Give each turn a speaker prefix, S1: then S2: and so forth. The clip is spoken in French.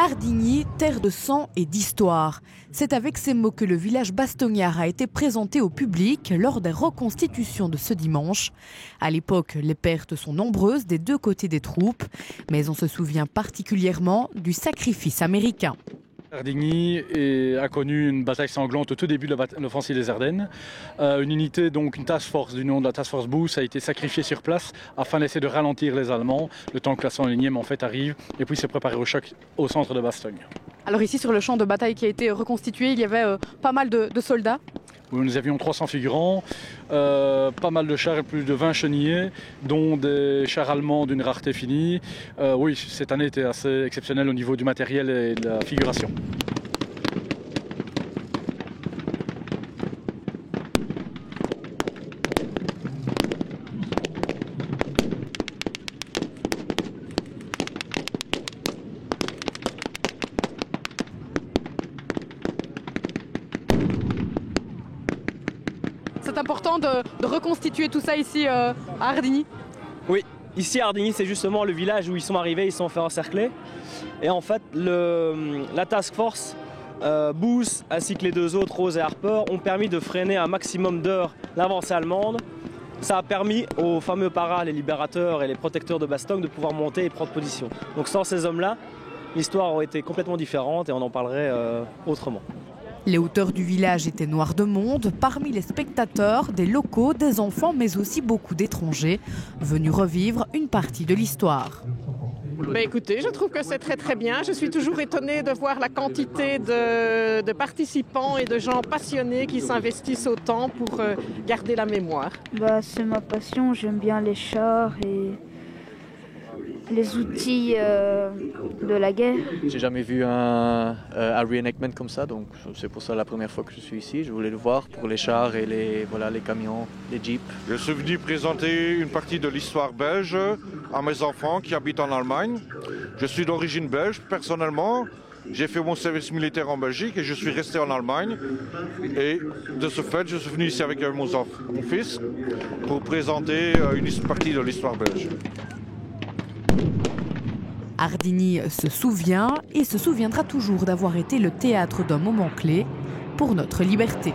S1: Hardigny, terre de sang et d'histoire. C'est avec ces mots que le village bastognard a été présenté au public lors des reconstitutions de ce dimanche. À l'époque, les pertes sont nombreuses des deux côtés des troupes, mais on se souvient particulièrement du sacrifice américain.
S2: Hardigny a connu une bataille sanglante au tout début de l'offensive des Ardennes. Une unité, donc une task force du nom de la task force Booth, a été sacrifiée sur place afin d'essayer de ralentir les Allemands, le temps que la 101e en fait arrive et puis se préparer au choc au centre de Bastogne.
S1: Alors ici sur le champ de bataille qui a été reconstitué, il y avait pas mal de soldats.
S2: Nous avions 300 figurants, pas mal de chars et plus de 20 chenillés, dont des chars allemands d'une rareté finie. Oui, cette année était assez exceptionnelle au niveau du matériel et de la figuration.
S1: C'est important de reconstituer tout ça ici à Hardigny.
S3: Oui, ici à Hardigny, c'est justement le village où ils sont arrivés, ils se sont fait encercler. Et en fait, la task force, Booth ainsi que les deux autres, Rose et Harper, ont permis de freiner un maximum d'heures l'avancée allemande. Ça a permis aux fameux paras, les libérateurs et les protecteurs de Bastogne de pouvoir monter et prendre position. Donc sans ces hommes-là, l'histoire aurait été complètement différente et on en parlerait autrement.
S1: Les hauteurs du village étaient noires de monde. Parmi les spectateurs, des locaux, des enfants, mais aussi beaucoup d'étrangers venus revivre une partie de l'histoire.
S4: Écoutez, je trouve que c'est très bien. Je suis toujours étonnée de voir la quantité de participants et de gens passionnés qui s'investissent autant pour garder la mémoire.
S5: C'est ma passion, j'aime bien les chars et les outils de la guerre.
S6: J'ai jamais vu un reenactment comme ça, donc c'est pour ça la première fois que je suis ici. Je voulais le voir pour les chars et les camions, les jeeps.
S7: Je suis venu présenter une partie de l'histoire belge à mes enfants qui habitent en Allemagne. Je suis d'origine belge personnellement. J'ai fait mon service militaire en Belgique et je suis resté en Allemagne. Et de ce fait, je suis venu ici avec mon fils pour présenter une partie de l'histoire belge.
S1: Hardigny se souvient et se souviendra toujours d'avoir été le théâtre d'un moment clé pour notre liberté.